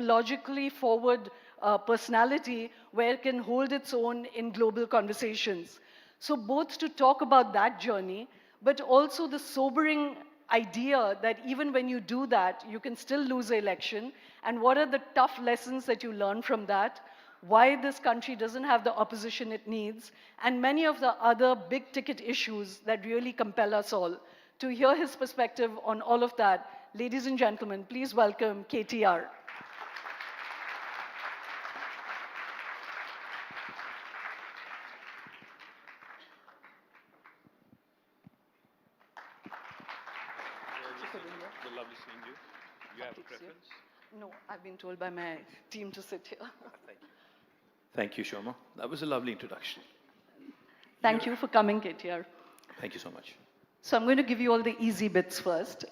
logically forward personality where it can hold its own in global conversations. So both to talk about that journey, but also the sobering idea that even when you do that, you can still lose the election, and what are the tough lessons that you learn from that, why this country doesn't have the opposition it needs, and many of the other big ticket issues that really compel us all. To hear his perspective on all of that, ladies and gentlemen, please welcome KTR. Lovely seeing you. You have a preference? No, I've been told by my team to sit here. Thank you. Thank you, Shoma. That was a lovely introduction. Thank you for coming, KTR. Thank you so much. So I'm going to give you all the easy bits first,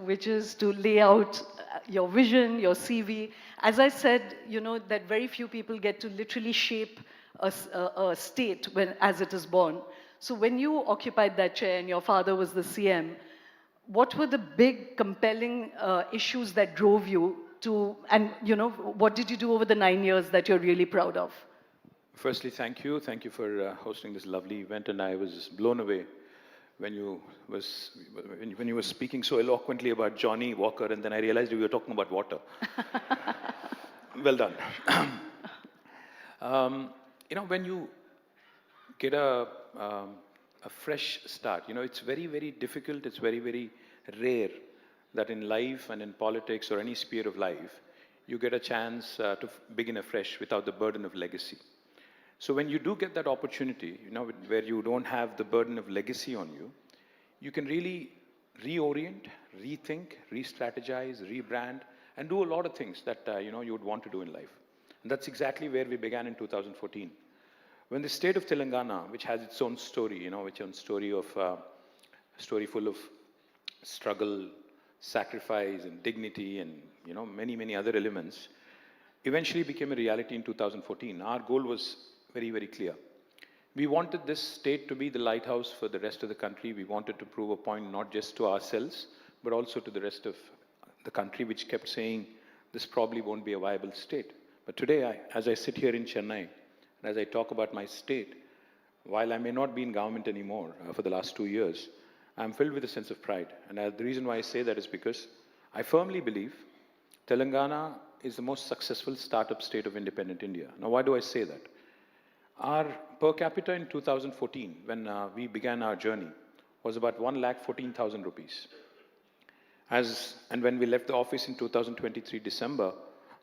which is to lay out your vision, your CV. As I said, that very few people get to literally shape a state as it is born. So when you occupied that chair and your father was the CM, what were the big, compelling issues that drove you to, and what did you do over the 9 years that you're really proud of? Firstly, thank you. Thank you for hosting this lovely event, and I was blown away when you were speaking so eloquently about Johnny Walker, and then I realized you were talking about water. Well done. When you get a fresh start, it's very, very difficult. It's very, very rare that in life and in politics or any sphere of life, you get a chance to begin afresh without the burden of legacy. So when you do get that opportunity, where you don't have the burden of legacy on you, you can really reorient, rethink, re-strategize, rebrand, and do a lot of things that you would want to do in life. And that's exactly where we began in 2014. When the state of Telangana, which has its own story, story full of struggle, sacrifice, and dignity, and many, many other elements, eventually became a reality in 2014. Our goal was very, very clear. We wanted this state to be the lighthouse for the rest of the country. We wanted to prove a point not just to ourselves, but also to the rest of the country, which kept saying, this probably won't be a viable state. But today, as I sit here in Chennai, and as I talk about my state, while I may not be in government anymore for the last 2 years, I'm filled with a sense of pride. And the reason why I say that is because I firmly believe Telangana is the most successful startup state of independent India. Now, why do I say that? Our per capita in 2014, when we began our journey, was about 1,14,000 rupees. And when we left the office in 2023 December,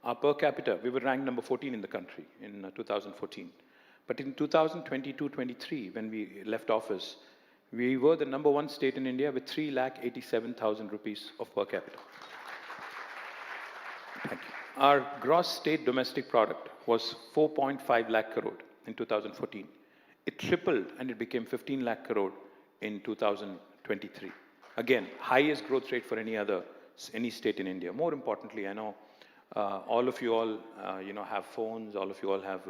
our per capita, we were ranked number 14 in the country in 2014. But in 2022-23, when we left office, we were the number 1 state in India with 3,87,000 rupees of per capita. Thank you. Our gross state domestic product was 4.5 lakh crore in 2014. It tripled and it became 15 lakh crore in 2023. Again, highest growth rate for any state in India. More importantly, I know all of you have phones. All of you all have,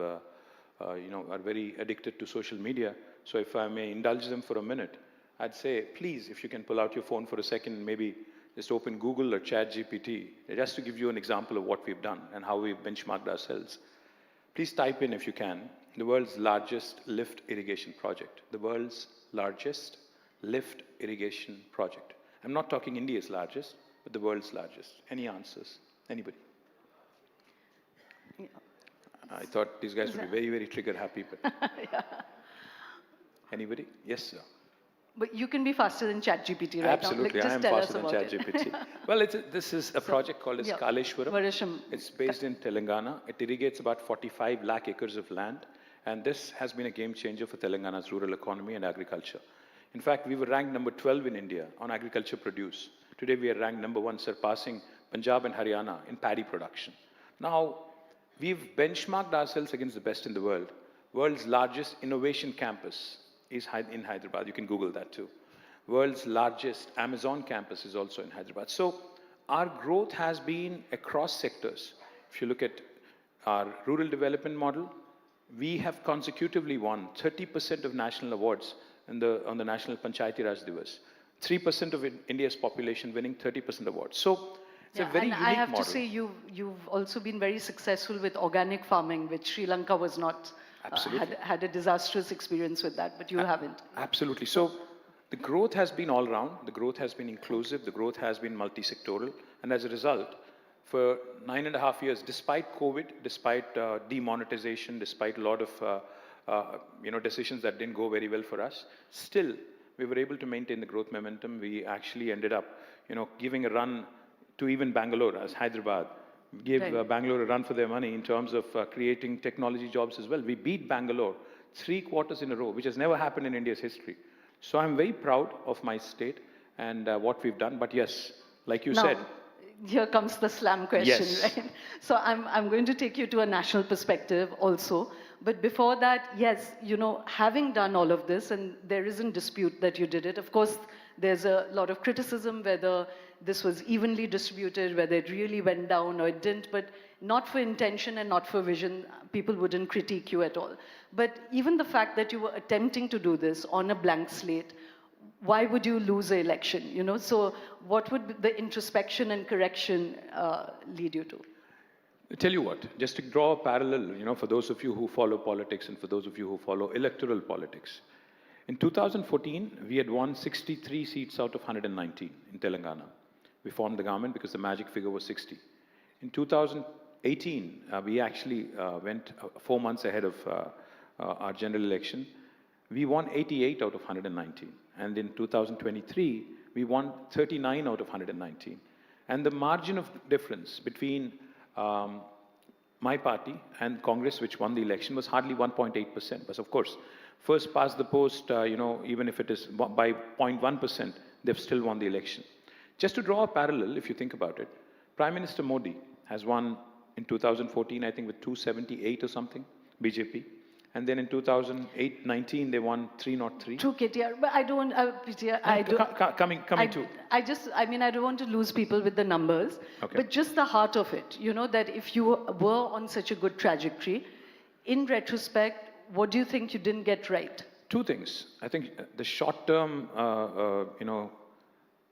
are very addicted to social media. So if I may indulge them for a minute, I'd say, please, if you can pull out your phone for a second, maybe just open Google or ChatGPT, just to give you an example of what we've done and how we've benchmarked ourselves. Please type in, if you can, the world's largest lift irrigation project. The world's largest lift irrigation project. I'm not talking India's largest, but the world's largest. Any answers? Anybody? Yeah. I thought these guys would be very, very trigger happy, but... Yeah. Anybody? Yes, sir. But you can be faster than ChatGPT right Absolutely, now. I am faster than ChatGPT. Well, this is a project called as Kaleshwaram. It's based in Telangana. It irrigates about 45 lakh acres of land. And this has been a game changer for Telangana's rural economy and agriculture. In fact, we were ranked number 12 in India on agriculture produce. Today, we are ranked number 1, surpassing Punjab and Haryana in paddy production. Now, we've benchmarked ourselves against the best in the world. World's largest innovation campus is in Hyderabad. You can Google that too. World's largest Amazon campus is also in Hyderabad. So our growth has been across sectors. If you look at our rural development model, we have consecutively won 30% of national awards on the National Panchayati Raj Divas. 3% of India's population winning 30% awards. So It's a very and unique I have model. to say, you've also been very successful with organic farming, which Sri Lanka was not, Absolutely. had a disastrous experience with that, but you haven't. Absolutely. So the growth has been all round, the growth has been inclusive, the growth has been multi-sectoral, and as a result, for 9.5 years, despite COVID, despite demonetization, despite a lot of decisions that didn't go very well for us, still we were able to maintain the growth momentum. We actually ended up, giving a run to even Bangalore as Hyderabad. Gave Right. Bangalore a run for their money in terms of creating technology jobs as well. We beat Bangalore 3 quarters in a row, which has never happened in India's history. So I'm very proud of my state and what we've done. But yes, like you said, Now, here comes the slam question, yes, right? So I'm going to take you to a national perspective also. But before that, yes, having done all of this, and there isn't dispute that you did it, of course, there's a lot of criticism whether this was evenly distributed, whether it really went down or it didn't, but not for intention and not for vision, people wouldn't critique you at all. But even the fact that you were attempting to do this on a blank slate, why would you lose an election? So what would the introspection and correction lead you to? I tell you what, just to draw a parallel, for those of you who follow politics and for those of you who follow electoral politics. In 2014, we had won 63 seats out of 119 in Telangana. We formed the government because the magic figure was 60. In 2018, we actually went 4 months ahead of our general election. We won 88 out of 119. And in 2023, we won 39 out of 119. And the margin of difference between my party and Congress, which won the election, was hardly 1.8%. But of course, first past the post, even if it is by 0.1%, they've still won the election. Just to draw a parallel, if you think about it, Prime Minister Modi has won in 2014, I think, with 278 or something, BJP. And then in 2008-19, they won 303. True, KTR, but I don't, PTR, Coming to. I don't want to lose people with the numbers, Okay. but just the heart of it, that if you were on such a good trajectory, in retrospect, what do you think you didn't get right? Two things. I think the short-term,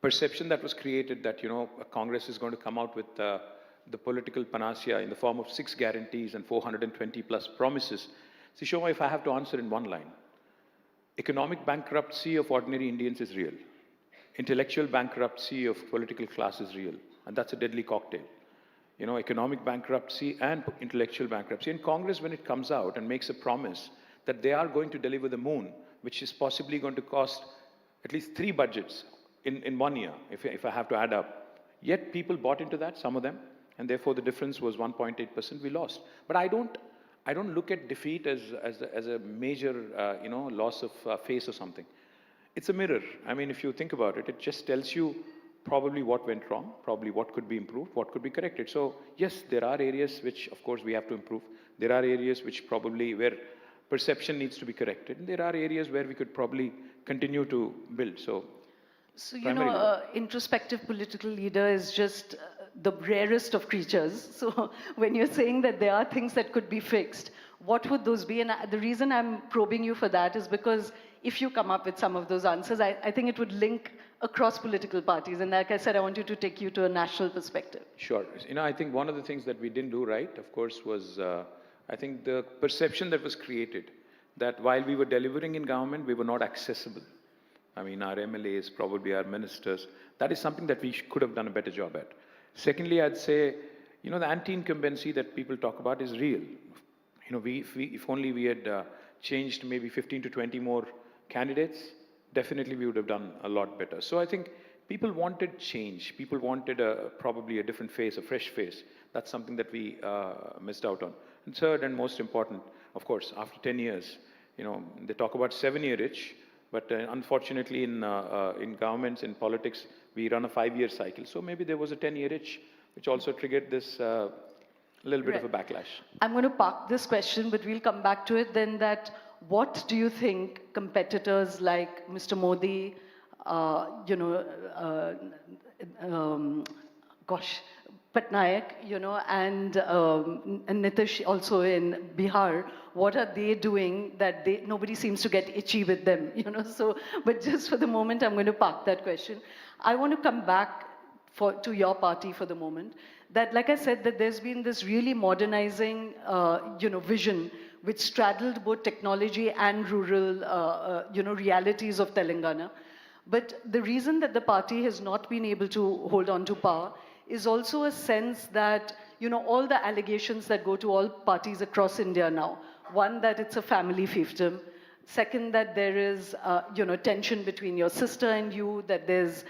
perception that was created that, Congress is going to come out with the political panacea in the form of 6 guarantees and 420 plus promises. See, Shoma, if I have to answer in one line, economic bankruptcy of ordinary Indians is real. Intellectual bankruptcy of political class is real. And that's a deadly cocktail. Economic bankruptcy and intellectual bankruptcy. And Congress, when it comes out and makes a promise that they are going to deliver the moon, which is possibly going to cost at least 3 budgets in 1 year, if I have to add up. Yet people bought into that, some of them, and therefore the difference was 1.8%, we lost. But I don't look at defeat as a major, loss of face or something. It's a mirror. I mean, if you think about it, it just tells you probably what went wrong, probably what could be improved, what could be corrected. So yes, there are areas which, of course, we have to improve. There are areas which probably where perception needs to be corrected. And there are areas where we could probably continue to build. So introspective political leader is just the rarest of creatures. So when you're saying that there are things that could be fixed, what would those be? And the reason I'm probing you for that is because if you come up with some of those answers, I think it would link across political parties. And like I said, I want you to take you to a national perspective. Sure. I think one of the things that we didn't do right, of course, was I think the perception that was created that while we were delivering in government, we were not accessible. I mean, our MLAs, probably our ministers, that is something that we could have done a better job at. Secondly, I'd say, the anti-incumbency that people talk about is real. If only we had changed maybe 15 to 20 more candidates, definitely we would have done a lot better. So I think people wanted change. People wanted probably a different face, a fresh face. That's something that we missed out on. And third and most important, of course, after 10 years, they talk about 7-year itch. But unfortunately, in governments, in politics, we run a 5-year cycle. So maybe there was a 10-year itch, which also triggered this little bit of a backlash. I'm going to park this question, but we'll come back to it then. That what do you think competitors like Mr. Modi, Patnaik, and Nitish also in Bihar, what are they doing that nobody seems to get itchy with them, So, but just for the moment, I'm going to park that question. I want to come back to your party for the moment, that, like I said, that there's been this really modernizing, vision which straddled both technology and rural, realities of Telangana. But the reason that the party has not been able to hold on to power is also a sense that, all the allegations that go to all parties across India now. One, that it's a family fiefdom. Second, that there is, tension between your sister and you, that there's,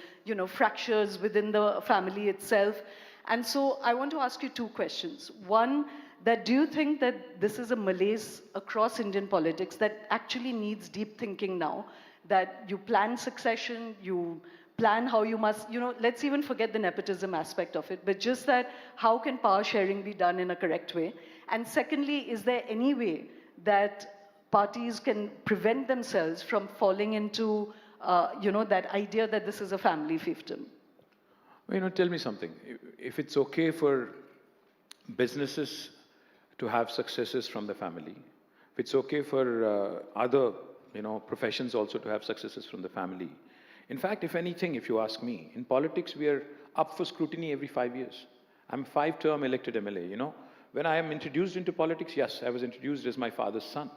fractures within the family itself. And so I want to ask you two questions. One, that do you think that this is a malaise across Indian politics that actually needs deep thinking now? That you plan succession, you plan how you must, let's even forget the nepotism aspect of it, but just that how can power sharing be done in a correct way? And secondly, is there any way that parties can prevent themselves from falling into, that idea that this is a family fiefdom? Tell me something. If it's okay for businesses to have successes from the family, if it's okay for other, professions also to have successes from the family. In fact, if anything, if you ask me, in politics, we are up for scrutiny every 5 years. I'm 5-term elected MLA, When I am introduced into politics, yes, I was introduced as my father's son.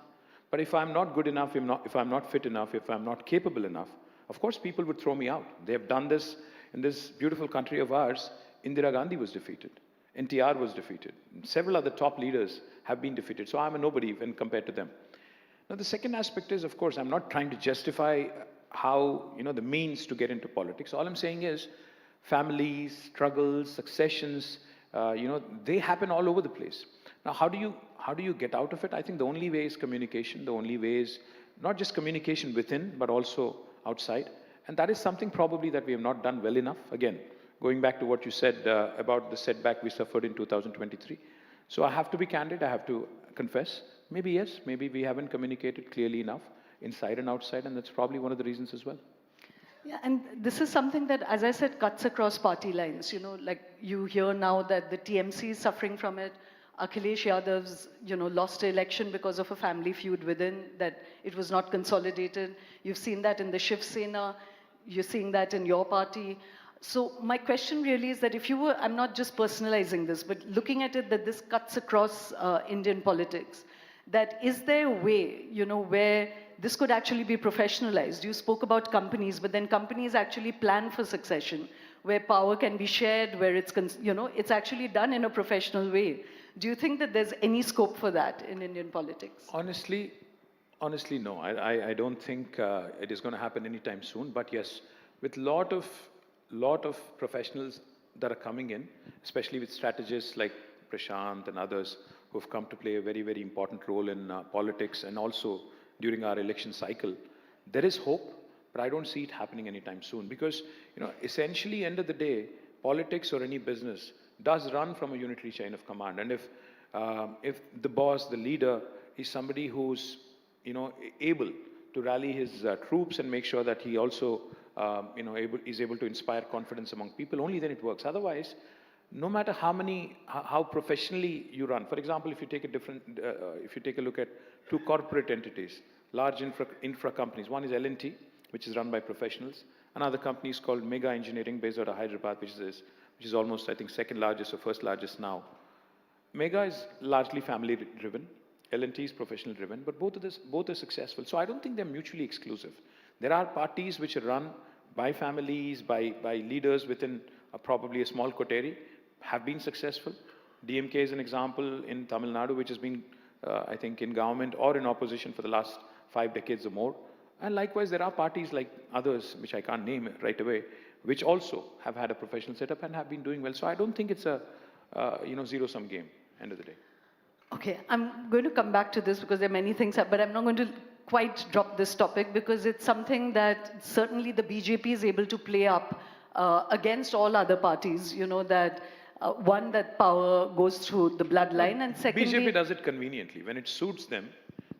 But if I'm not good enough, if I'm not fit enough, if I'm not capable enough, of course people would throw me out. They have done this in this beautiful country of ours. Indira Gandhi was defeated. NTR was defeated. Several other top leaders have been defeated. So I'm a nobody when compared to them. Now, the second aspect is, of course, I'm not trying to justify how, the means to get into politics. All I'm saying is families, struggles, successions, they happen all over the place. Now, how do you get out of it? I think the only way is communication. The only way is not just communication within, but also outside. And that is something probably that we have not done well enough. Again, going back to what you said about the setback we suffered in 2023. So I have to be candid. I have to confess. Maybe yes, maybe we haven't communicated clearly enough inside and outside, and that's probably one of the reasons as well. Yeah, and this is something that, as I said, cuts across party lines. Like you hear now that the TMC is suffering from it. Akhilesh Yadav's, lost the election because of a family feud within, that it was not consolidated. You've seen that in the Shiv Sena. You're seeing that in your party. So my question really is that if you were, I'm not just personalizing this, but looking at it that this cuts across Indian politics, that is there a way, where this could actually be professionalized? You spoke about companies, but then companies actually plan for succession, where power can be shared, where it's actually done in a professional way. Do you think that there's any scope for that in Indian politics? Honestly, no. I don't think it is going to happen anytime soon. But yes, with lot of professionals that are coming in, especially with strategists like Prashant and others who have come to play a very, very important role in politics and also during our election cycle, there is hope, but I don't see it happening anytime soon because, essentially, end of the day, politics or any business does run from a unitary chain of command. And if the boss, the leader, is somebody who's, able to rally his troops and make sure that he also, is able to inspire confidence among people, only then it works. Otherwise, no matter how professionally you run. For example, if you take a look at two corporate entities, large infra companies. One is L&T, which is run by professionals. Another company is called Mega Engineering, based out of Hyderabad, which is almost, I think, second largest or first largest now. Mega is largely family driven. L&T is professional driven, but both are successful. So I don't think they're mutually exclusive. There are parties which are run by families, by leaders within probably a small coterie, have been successful. DMK is an example in Tamil Nadu, which has been, I think, in government or in opposition for the last 5 decades or more. And likewise, there are parties like others, which I can't name right away, which also have had a professional setup and have been doing well. So I don't think it's a, zero-sum game, end of the day. Okay, I'm going to come back to this because there are many things, but I'm not going to quite drop this topic because it's something that certainly the BJP is able to play up against all other parties, that one, that power goes through the bloodline, and secondly... BJP does it conveniently. When it suits them,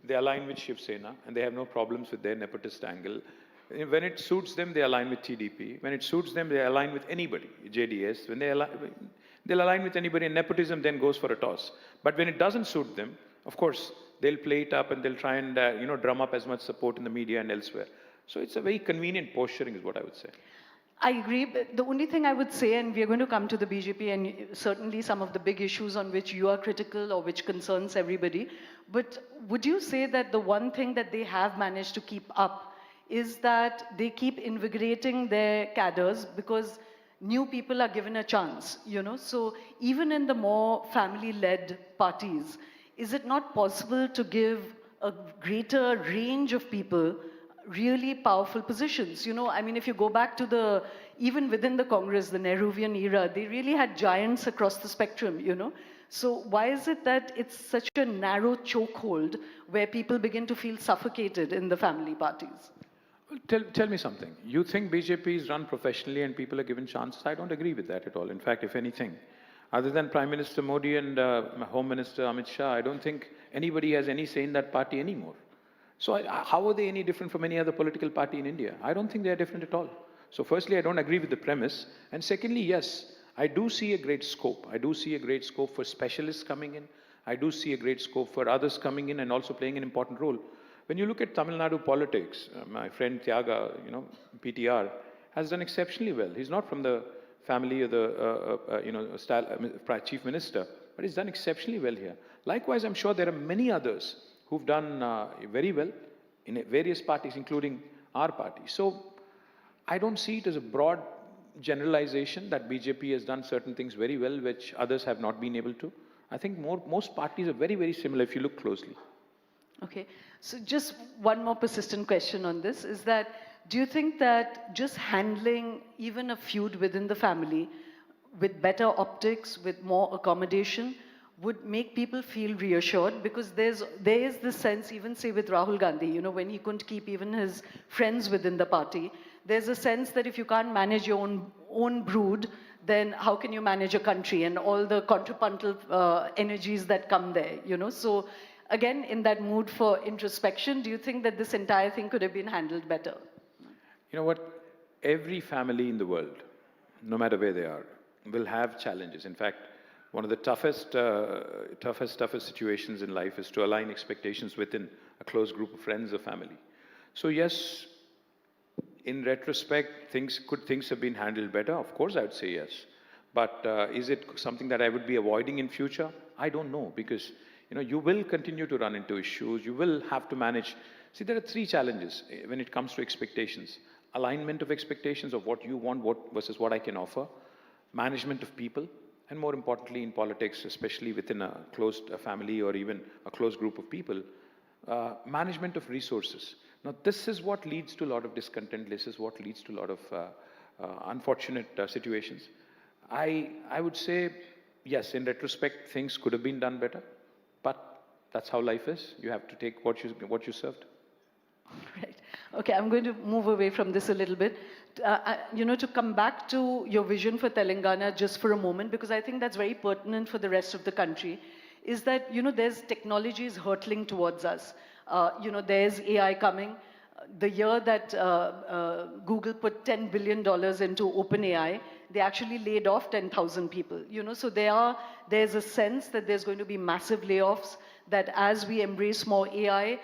they align with Shiv Sena, and they have no problems with their nepotist angle. When it suits them, they align with TDP. When it suits them, they align with anybody, JDS. When they'll align with anybody, and nepotism then goes for a toss. But when it doesn't suit them, of course, they'll play it up and they'll try and, drum up as much support in the media and elsewhere. So it's a very convenient posturing is what I would say. I agree. But the only thing I would say, and we're going to come to the BJP and certainly some of the big issues on which you are critical or which concerns everybody, but would you say that the one thing that they have managed to keep up is that they keep invigorating their cadres because new people are given a chance, So even in the more family-led parties, is it not possible to give a greater range of people really powerful positions? I mean, if you go back to even within the Congress, the Nehruvian era, they really had giants across the spectrum. So why is it that it's such a narrow chokehold where people begin to feel suffocated in the family parties? Well, tell me something. You think BJP is run professionally and people are given chances? I don't agree with that at all. In fact, if anything, other than Prime Minister Modi and Home Minister Amit Shah, I don't think anybody has any say in that party anymore. So how are they any different from any other political party in India? I don't think they are different at all. So firstly, I don't agree with the premise. And secondly, yes, I do see a great scope. I do see a great scope for specialists coming in. I do see a great scope for others coming in and also playing an important role. When you look at Tamil Nadu politics, my friend Tyaga, PTR, has done exceptionally well. He's not from the family of the, chief minister, but he's done exceptionally well here. Likewise, I'm sure there are many others who've done very well in various parties, including our party. So I don't see it as a broad generalization that BJP has done certain things very well, which others have not been able to. I think most parties are very, very similar if you look closely. Okay, so just one more persistent question on this is that, do you think that just handling even a feud within the family with better optics, with more accommodation, would make people feel reassured? Because there is this sense, even say with Rahul Gandhi, when he couldn't keep even his friends within the party, there's a sense that if you can't manage your own brood, then how can you manage a country and all the contrapuntal energies that come there, So again, in that mood for introspection, do you think that this entire thing could have been handled better? You know what? Every family in the world, no matter where they are, will have challenges. In fact, one of the toughest situations in life is to align expectations within a close group of friends or family. So yes, in retrospect, could things have been handled better? Of course, I would say yes. But is it something that I would be avoiding in future? I don't know, because you will continue to run into issues. You will have to manage. See, there are three challenges when it comes to expectations: alignment of expectations of what you want, versus what I can offer; management of people; and more importantly, in politics, especially within a closed family or even a close group of people, management of resources. Now, this is what leads to a lot of discontent. This is what leads to a lot of unfortunate situations. I would say, yes, in retrospect, things could have been done better, but that's how life is. You have to take what you served. Right. Okay, I'm going to move away from this a little bit. To come back to your vision for Telangana just for a moment, because I think that's very pertinent for the rest of the country, is that, there's technologies hurtling towards us. There's AI coming. The year that Google put $10 billion into OpenAI, they actually laid off 10,000 people. So there's a sense that there's going to be massive layoffs, that as we embrace more AI,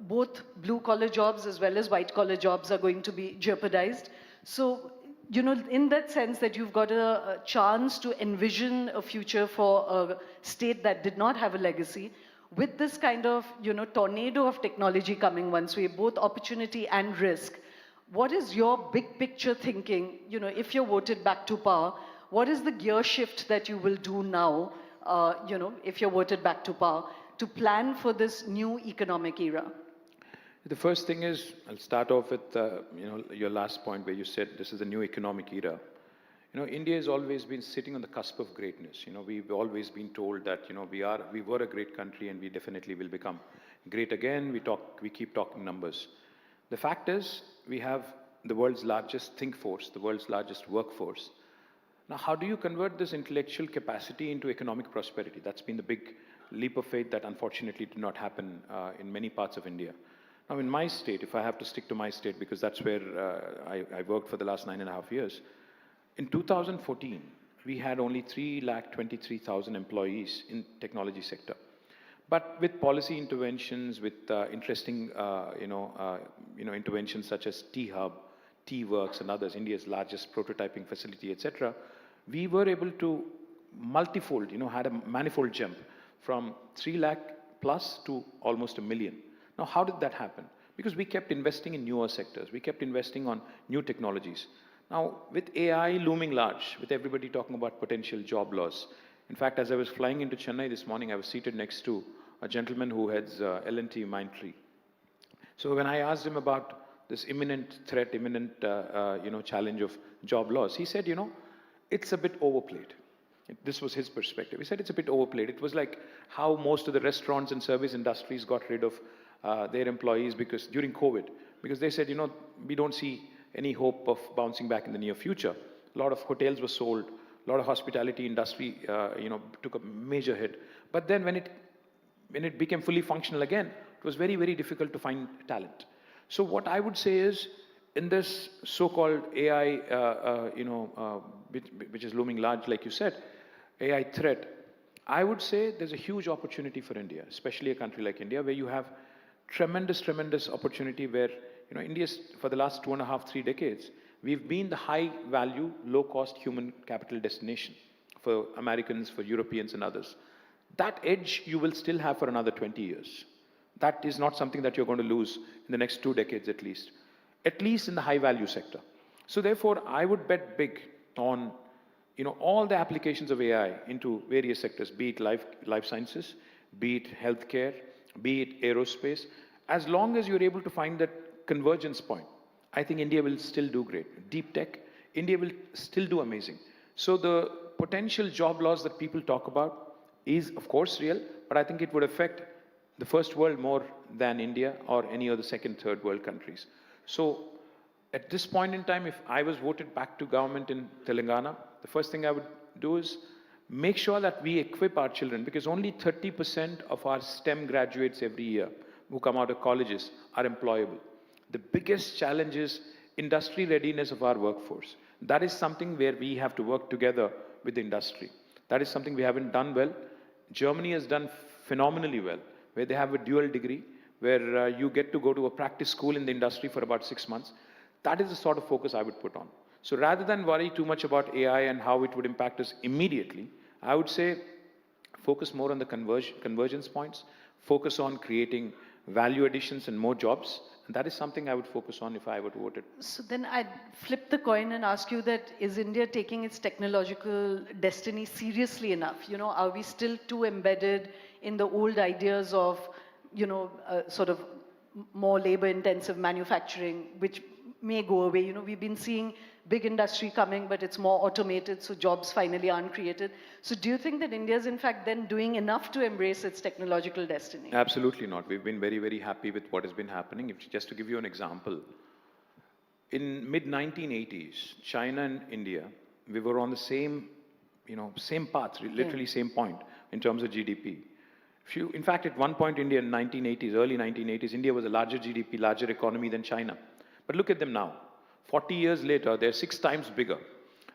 both blue-collar jobs as well as white-collar jobs are going to be jeopardized. So, in that sense that you've got a chance to envision a future for a state that did not have a legacy, with this kind of, tornado of technology coming once way, both opportunity and risk, what is your big picture thinking, if you're voted back to power, what is the gear shift that you will do now, if you're voted back to power, to plan for this new economic era? The first thing is, I'll start off with your last point where you said this is a new economic era. India has always been sitting on the cusp of greatness. We've always been told that we were a great country and we definitely will become great again. We keep talking numbers. The fact is, we have the world's largest think force, the world's largest workforce. Now, how do you convert this intellectual capacity into economic prosperity? That's been the big leap of faith that unfortunately did not happen in many parts of India. Now, in my state, if I have to stick to my state, because that's where I worked for the last 9.5 years, in 2014, we had only 323,000 employees in technology sector. But with policy interventions, with interesting, interventions such as T-Hub, T-Works and others, India's largest prototyping facility, etc., we were able to multifold, had a manifold jump from 3 lakh plus to almost a million. Now, how did that happen? Because we kept investing in newer sectors. We kept investing on new technologies. Now, with AI looming large, with everybody talking about potential job loss, in fact, as I was flying into Chennai this morning, I was seated next to a gentleman who heads L&T Mindtree. So when I asked him about this imminent threat, imminent challenge of job loss, he said, it's a bit overplayed. This was his perspective. He said it's a bit overplayed. It was like how most of the restaurants and service industries got rid of their employees during COVID, because they said, we don't see any hope of bouncing back in the near future. A lot of hotels were sold. A lot of hospitality industry, took a major hit. But then when it became fully functional again, it was very, very difficult to find talent. So what I would say is, in this so-called AI, which is looming large, like you said, AI threat, I would say there's a huge opportunity for India, especially a country like India, where you have tremendous, tremendous opportunity where, India's, for the last 2.5, 3 decades, we've been the high-value, low-cost human capital destination for Americans, for Europeans and others. That edge you will still have for another 20 years. That is not something that you're going to lose in the next 2 decades at least in the high-value sector. So therefore, I would bet big on all the applications of AI into various sectors, be it life sciences, be it healthcare, be it aerospace. As long as you're able to find that convergence point, I think India will still do great. Deep tech, India will still do amazing. So the potential job loss that people talk about is, of course, real, but I think it would affect the first world more than India or any other second, third world countries. So at this point in time, if I was voted back to government in Telangana, the first thing I would do is make sure that we equip our children, because only 30% of our STEM graduates every year who come out of colleges are employable. The biggest challenge is industry readiness of our workforce. That is something where we have to work together with the industry. That is something we haven't done well. Germany has done phenomenally well, where they have a dual degree, where you get to go to a practice school in the industry for about 6 months. That is the sort of focus I would put on. So rather than worry too much about AI and how it would impact us immediately, I would say focus more on the convergence points, focus on creating value additions and more jobs. And that is something I would focus on if I were voted. So then I'd flip the coin and ask you that, is India taking its technological destiny seriously enough? Are we still too embedded in the old ideas of, sort of more labor-intensive manufacturing, which may go away? We've been seeing big industry coming, but it's more automated, so jobs finally aren't created. So do you think that India is in fact then doing enough to embrace its technological destiny? Absolutely not. We've been very, very happy with what has been happening. Just to give you an example, in mid-1980s, China and India, we were on the same path, literally same point in terms of GDP. In fact, at one point, India in early 1980s, India was a larger GDP, larger economy than China. But look at them now. 40 years later, they're 6 times bigger.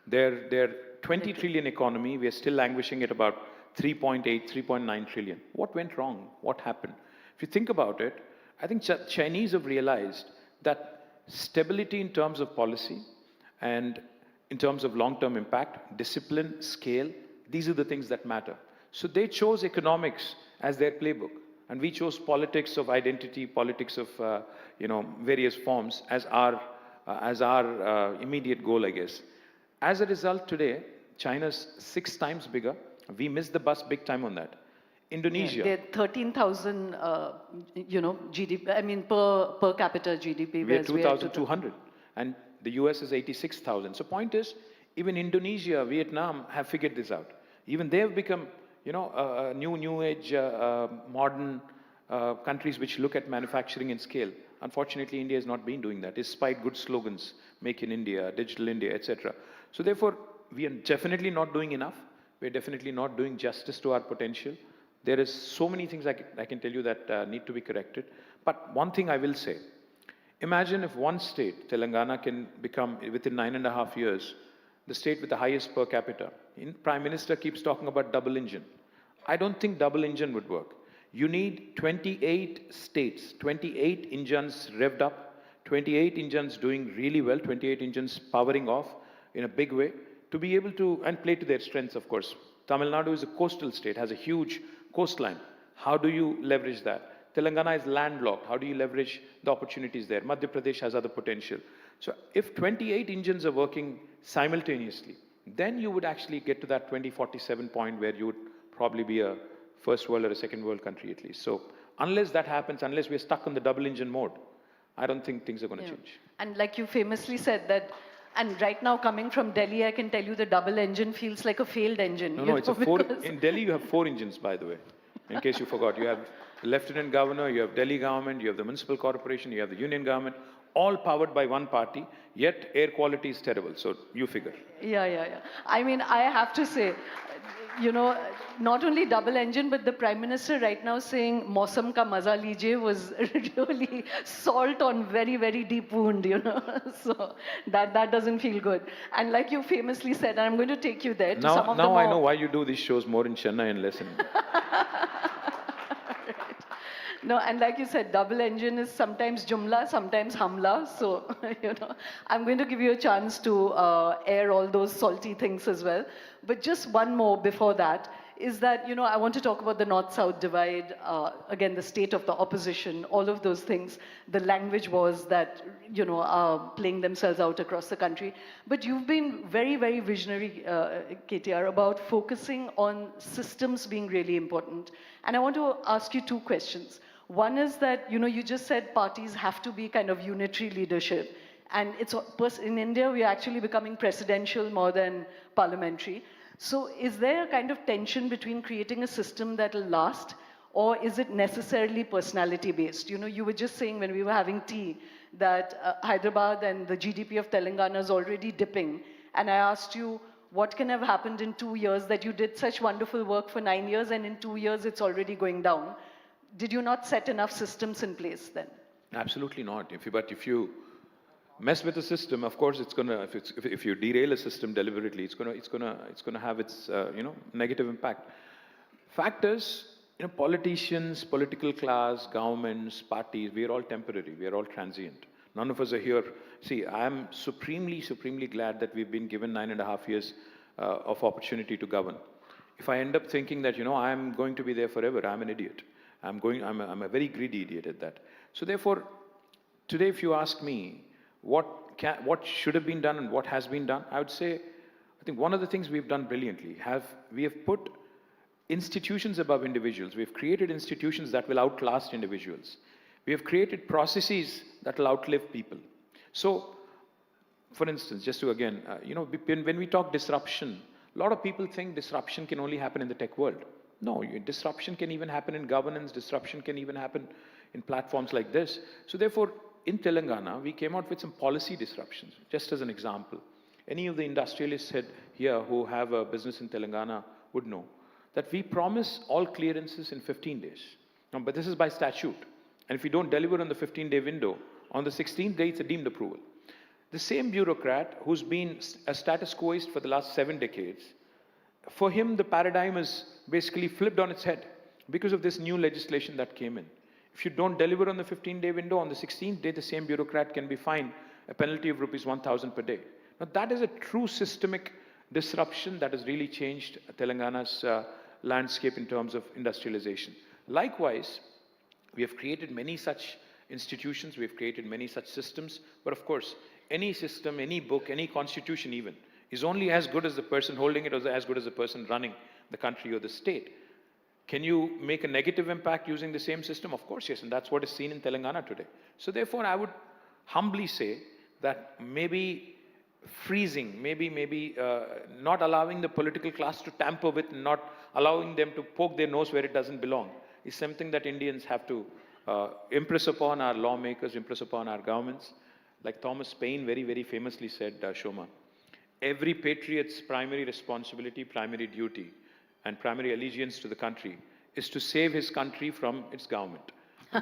They're 20 trillion economy. We are still languishing at about 3.8, 3.9 trillion. What went wrong? What happened? If you think about it, I think Chinese have realized that stability in terms of policy and in terms of long-term impact, discipline, scale, these are the things that matter. So they chose economics as their playbook. And we chose politics of identity, politics of various forms as our immediate goal, I guess. As a result, today, China's 6 times bigger. We missed the bus big time on that. Indonesia. They're 13,000, GDP, I mean, per capita GDP. We are 2,200. And the US is 86,000. So point is, even Indonesia, Vietnam have figured this out. Even they have become, new age, modern countries which look at manufacturing and scale. Unfortunately, India has not been doing that, despite good slogans, Make in India, Digital India, etc. So therefore, we are definitely not doing enough. We're definitely not doing justice to our potential. There is so many things I can tell you that need to be corrected. But one thing I will say, imagine if one state, Telangana, can become, within 9.5 years, the state with the highest per capita. Prime Minister keeps talking about double engine. I don't think double engine would work. You need 28 states, 28 engines revved up 28 engines doing really well, 28 engines powering off in a big way, to be able to, and play to their strengths, of course. Tamil Nadu is a coastal state, has a huge coastline. How do you leverage that? Telangana is landlocked. How do you leverage the opportunities there? Madhya Pradesh has other potential. So if 28 engines are working simultaneously, then you would actually get to that 2047 point where you would probably be a first world or a second world country at least. So unless that happens, unless we're stuck on the double engine mode, I don't think things are going to change. And like you famously said that, and right now coming from Delhi, I can tell you the double engine feels like a failed engine. No, it's a four. Because In Delhi, you have 4 engines, by the way. In case you forgot, you have the Lieutenant Governor, you have Delhi government, you have the municipal corporation, you have the union government, all powered by one party, yet air quality is terrible. So you figure. Yeah. I mean, I have to say, not only double engine, but the Prime Minister right now saying "Mausam ka maza lijiye" was really salt on very, very deep wound, So that doesn't feel good. And like you famously said, and I'm going to take you there to some of the Now more... I know why you do these shows more in Chennai and less in. No, and like you said, double engine is sometimes Jumla, sometimes Hamla. So, I'm going to give you a chance to air all those salty things as well. But just one more before that is that, I want to talk about the North-South divide, again, the state of the opposition, all of those things, the language wars that, are playing themselves out across the country. But you've been very, very visionary, KTR, about focusing on systems being really important. And I want to ask you 2 questions. One is that, you just said parties have to be kind of unitary leadership. And in India, we are actually becoming presidential more than parliamentary. So is there a kind of tension between creating a system that will last, or is it necessarily personality-based? You were just saying when we were having tea that Hyderabad and the GDP of Telangana is already dipping. And I asked you, what can have happened in 2 years that you did such wonderful work for 9 years and in 2 years it's already going down? Did you not set enough systems in place then? Absolutely not. But if you mess with the system, of course, it's gonna. If you derail a system deliberately, it's gonna have its negative impact. Fact is, politicians, political class, governments, parties, we are all temporary. We are all transient. None of us are here. See, I am supremely glad that we've been given 9.5 years of opportunity to govern. If I end up thinking that I'm going to be there forever, I'm an idiot. I'm a very greedy idiot at that. So therefore, today, if you ask me what should have been done and what has been done, I would say, I think one of the things we've done brilliantly, we have put institutions above individuals. We've created institutions that will outlast individuals. We have created processes that will outlive people. So, for instance, just to again, when we talk disruption, a lot of people think disruption can only happen in the tech world. No, disruption can even happen in governance, disruption can even happen in platforms like this. So therefore, in Telangana, we came out with some policy disruptions, just as an example. Any of the industrialists here who have a business in Telangana would know that we promise all clearances in 15 days. But this is by statute. And if we don't deliver on the 15-day window, on the 16th day, it's a deemed approval. The same bureaucrat who's been a status quoist for the last 7 decades, for him, the paradigm is basically flipped on its head because of this new legislation that came in. If you don't deliver on the 15-day window, on the 16th day, the same bureaucrat can be fined a penalty of rupees 1,000 per day. Now, that is a true systemic disruption that has really changed Telangana's landscape in terms of industrialization. Likewise, we have created many such institutions, we have created many such systems, but of course, any system, any book, any constitution even, is only as good as the person holding it or as good as the person running the country or the state. Can you make a negative impact using the same system? Of course, yes, and that's what is seen in Telangana today. So therefore, I would humbly say that maybe freezing, maybe not allowing the political class to tamper with, not allowing them to poke their nose where it doesn't belong, is something that Indians have to impress upon our lawmakers, impress upon our governments. Like Thomas Paine very, very famously said, Shoma, every patriot's primary responsibility, primary duty, and primary allegiance to the country is to save his country from its government.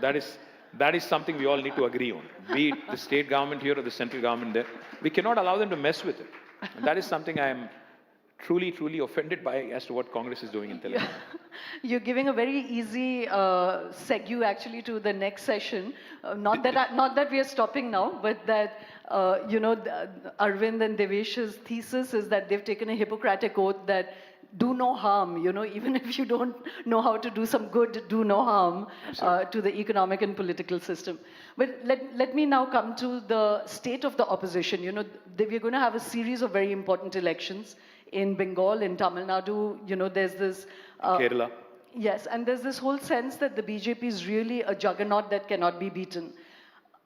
That is something we all need to agree on, be it the state government here or the central government there. We cannot allow them to mess with it. And that is something I am truly, truly offended by as to what Congress is doing in Telangana. You're giving a very easy segue actually to the next session. Not that we are stopping now, but that Arvind and Devesh's thesis is that they've taken a Hippocratic oath that do no harm. Even if you don't know how to do some good, do no harm to the economic and political system. But let me now come to the state of the opposition. We're going to have a series of very important elections in Bengal, in Tamil Nadu. There's this Kerala. yes, and there's this whole sense that the BJP is really a juggernaut that cannot be beaten.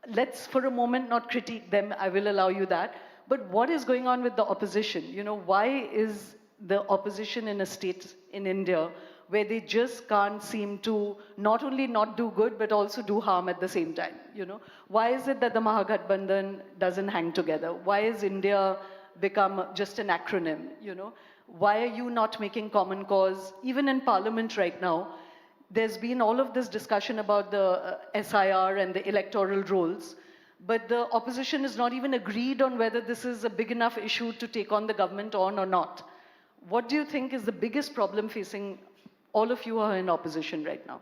Let's for a moment not critique them, I will allow you that. But what is going on with the opposition? Why is the opposition in a state in India where they just can't seem to not only not do good, but also do harm at the same time? Why is it that the Mahagathbandhan doesn't hang together? Why is India become just an acronym? Why are you not making common cause? Even in Parliament right now, there's been all of this discussion about the SIR and the electoral rolls, but the opposition is not even agreed on whether this is a big enough issue to take on the government on or not. What do you think is the biggest problem facing all of you who are in opposition right now?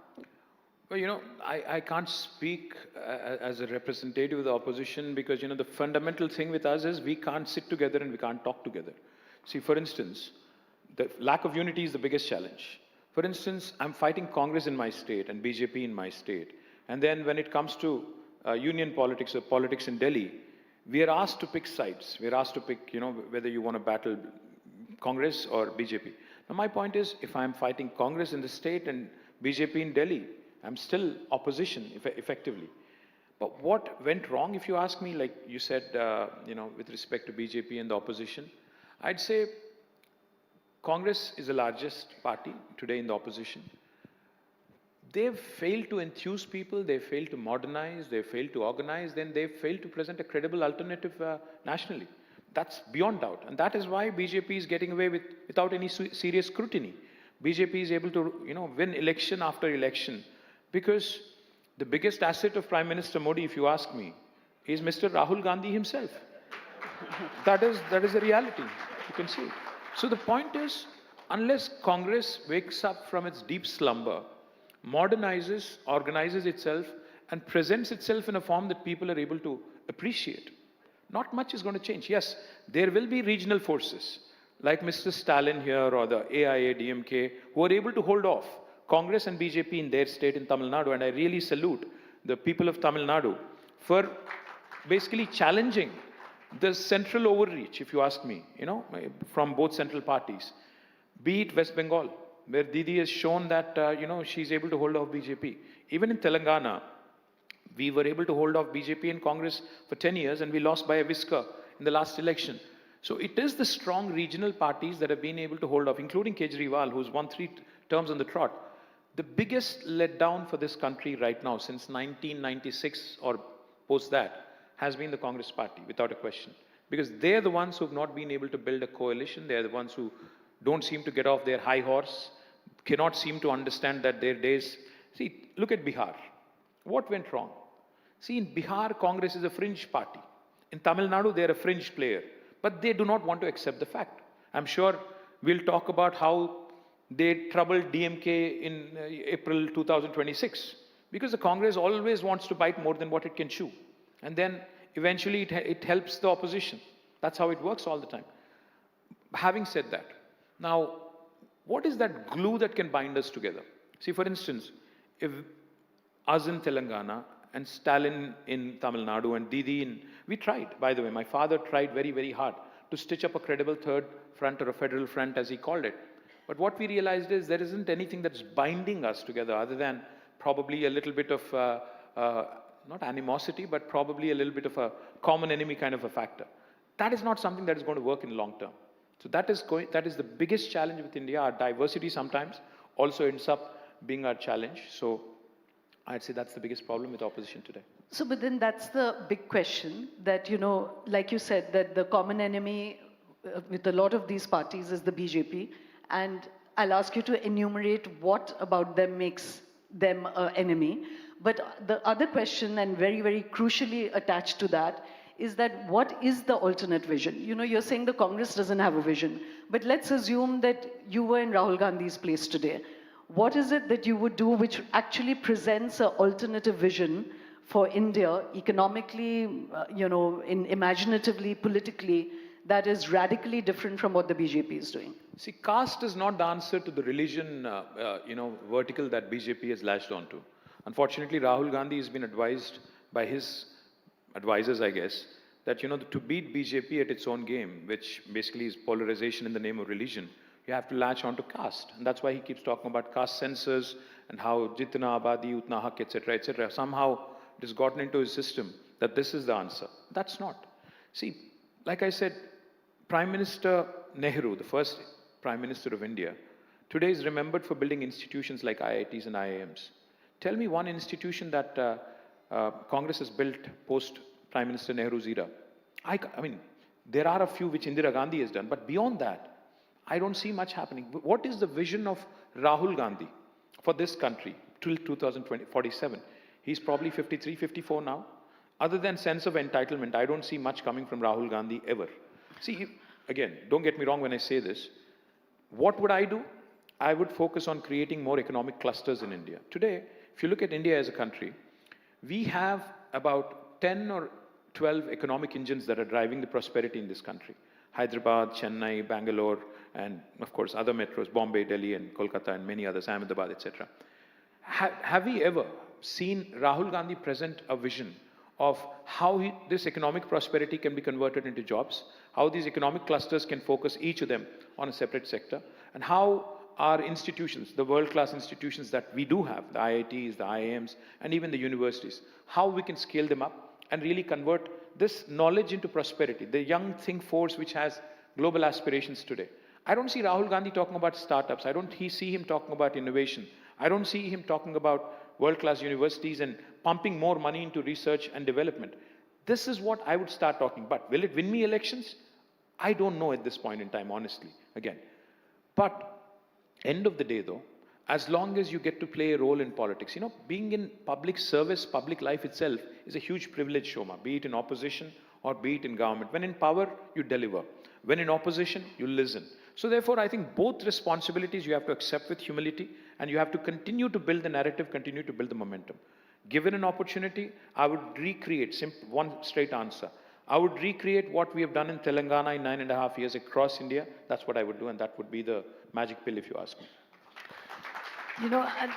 Well, I can't speak as a representative of the opposition because, the fundamental thing with us is we can't sit together and we can't talk together. See, for instance, the lack of unity is the biggest challenge. For instance, I'm fighting Congress in my state and BJP in my state. And then when it comes to union politics or politics in Delhi, we are asked to pick sides. We're asked to pick, whether you want to battle Congress or BJP. Now, my point is, if I'm fighting Congress in the state and BJP in Delhi, I'm still opposition, effectively. But what went wrong, if you ask me, like you said, with respect to BJP and the opposition, I'd say Congress is the largest party today in the opposition. They've failed to enthuse people, they've failed to modernize, they've failed to organize, then they've failed to present a credible alternative nationally. That's beyond doubt. And that is why BJP is getting away without any serious scrutiny. BJP is able to, win election after election because the biggest asset of Prime Minister Modi, if you ask me, is Mr. Rahul Gandhi himself. That is the reality. You can see it. So the point is, unless Congress wakes up from its deep slumber, modernizes, organizes itself, and presents itself in a form that people are able to appreciate, not much is going to change. Yes, there will be regional forces, like Mr. Stalin here or the AIA, DMK, who are able to hold off Congress and BJP in their state in Tamil Nadu. And I really salute the people of Tamil Nadu for basically challenging the central overreach, if you ask me, from both central parties. Be it West Bengal, where Didi has shown that, she's able to hold off BJP. Even in Telangana, we were able to hold off BJP and Congress for 10 years and we lost by a whisker in the last election. So it is the strong regional parties that have been able to hold off, including Kejriwal, who's won 3 terms on the trot. The biggest letdown for this country right now, since 1996 or post that, has been the Congress party, without a question. Because they're the ones who have not been able to build a coalition. They're the ones who don't seem to get off their high horse, cannot seem to understand that their days... See, look at Bihar. What went wrong? See, in Bihar, Congress is a fringe party. In Tamil Nadu, they're a fringe player. But they do not want to accept the fact. I'm sure we'll talk about how they troubled DMK in April 2026. Because the Congress always wants to bite more than what it can chew. And then eventually it helps the opposition. That's how it works all the time. Having said that, now, what is that glue that can bind us together? See, for instance, if us in Telangana and Stalin in Tamil Nadu and Didi in... We tried, by the way. My father tried very, very hard to stitch up a credible third front or a federal front, as he called it. But what we realized is there isn't anything that's binding us together other than probably a little bit of, not animosity, but probably a little bit of a common enemy kind of a factor. That is not something that is going to work in the long term. So that is the biggest challenge with India. Our diversity sometimes also ends up being our challenge. So I'd say that's the biggest problem with opposition today. So, but then that's the big question that, like you said, that the common enemy with a lot of these parties is the BJP. And I'll ask you to enumerate what about them makes them an enemy. But the other question, and very, very crucially attached to that, is that what is the alternate vision? You know, you're saying the Congress doesn't have a vision, but let's assume that you were in Rahul Gandhi's place today. What is it that you would do which actually presents an alternative vision for India economically, imaginatively, politically, that is radically different from what the BJP is doing? See, caste is not the answer to the religion, vertical that BJP has latched onto. Unfortunately, Rahul Gandhi has been advised by his advisors, I guess, that, to beat BJP at its own game, which basically is polarization in the name of religion, you have to latch onto caste. And that's why he keeps talking about caste censors and how jitna abadi, utna hak, etc., etc. Somehow it has gotten into his system that this is the answer. That's not. See, like I said, Prime Minister Nehru, the first Prime Minister of India, today is remembered for building institutions like IITs and IIMs. Tell me one institution that Congress has built post Prime Minister Nehru's era. I mean, there are a few which Indira Gandhi has done, but beyond that, I don't see much happening. What is the vision of Rahul Gandhi for this country till 2047? He's probably 53, 54 now. Other than sense of entitlement, I don't see much coming from Rahul Gandhi ever. See, again, don't get me wrong when I say this. What would I do? I would focus on creating more economic clusters in India. Today, if you look at India as a country, we have about 10 or 12 economic engines that are driving the prosperity in this country. Hyderabad, Chennai, Bangalore, and of course other metros, Bombay, Delhi, and Kolkata, and many others, Ahmedabad, etc. Have we ever seen Rahul Gandhi present a vision of how this economic prosperity can be converted into jobs, how these economic clusters can focus each of them on a separate sector, and how our institutions, the world-class institutions that we do have, the IITs, the IIMs, and even the universities, how we can scale them up and really convert this knowledge into prosperity, the young think force which has global aspirations today. I don't see Rahul Gandhi talking about startups. I don't see him talking about innovation. I don't see him talking about world-class universities and pumping more money into research and development. This is what I would start talking about. Will it win me elections? I don't know at this point in time, honestly, again. But end of the day, though, as long as you get to play a role in politics, being in public service, public life itself is a huge privilege, Shoma, be it in opposition or be it in government. When in power, you deliver. When in opposition, you listen. So therefore, I think both responsibilities you have to accept with humility, and you have to continue to build the narrative, continue to build the momentum. Given an opportunity, I would recreate, one straight answer. I would recreate what we have done in Telangana in 9.5 years across India. That's what I would do, and that would be the magic pill if you ask me. And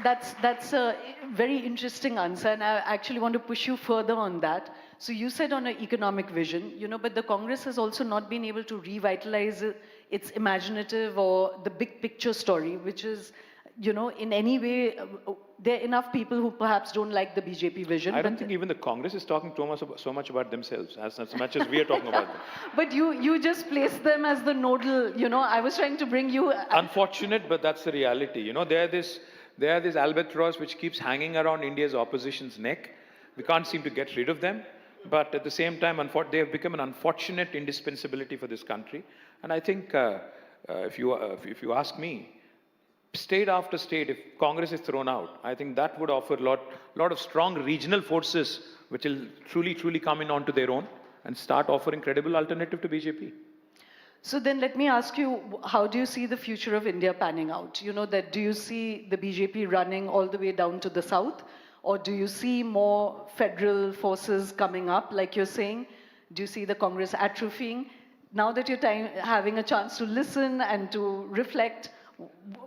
that's a very interesting answer, and I actually want to push you further on that. So you said on an economic vision, but the Congress has also not been able to revitalize its imaginative or the big picture story, which is, in any way, there are enough people who perhaps don't like the BJP vision. I don't think even the Congress is talking so much about themselves as much as we are talking about them. But you just placed them as the nodal, I was trying to bring you... Unfortunate, but that's the reality. They are this albatross which keeps hanging around India's opposition's neck. We can't seem to get rid of them. But at the same time, they have become an unfortunate indispensability for this country. And I think, if you ask me, state after state, if Congress is thrown out, I think that would offer a lot of strong regional forces which will truly come in onto their own and start offering credible alternative to BJP. So then let me ask you, how do you see the future of India panning out? Do you see the BJP running all the way down to the south? Or do you see more federal forces coming up, like you're saying? Do you see the Congress atrophying? Now that you're having a chance to listen and to reflect,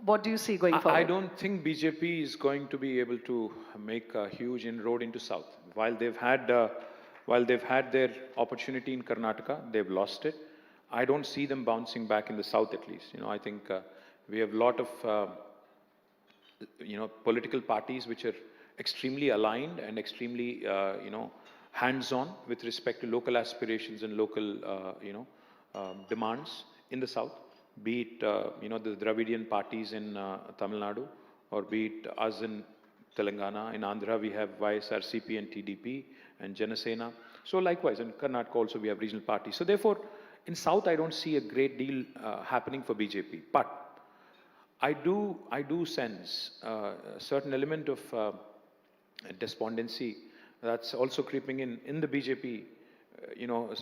what do you see going forward? I don't think BJP is going to be able to make a huge inroad into South. While they've had their opportunity in Karnataka, they've lost it. I don't see them bouncing back in the South, at least. I think we have a lot of political parties which are extremely aligned and extremely hands-on with respect to local aspirations and local demands in the South. Be it the Dravidian parties in Tamil Nadu, or be it us in Telangana. In Andhra, we have YSRCP and TDP and Janasena. So likewise, in Karnataka also we have regional parties. So therefore, in South, I don't see a great deal happening for BJP. But I do sense a certain element of despondency That's also creeping in the BJP,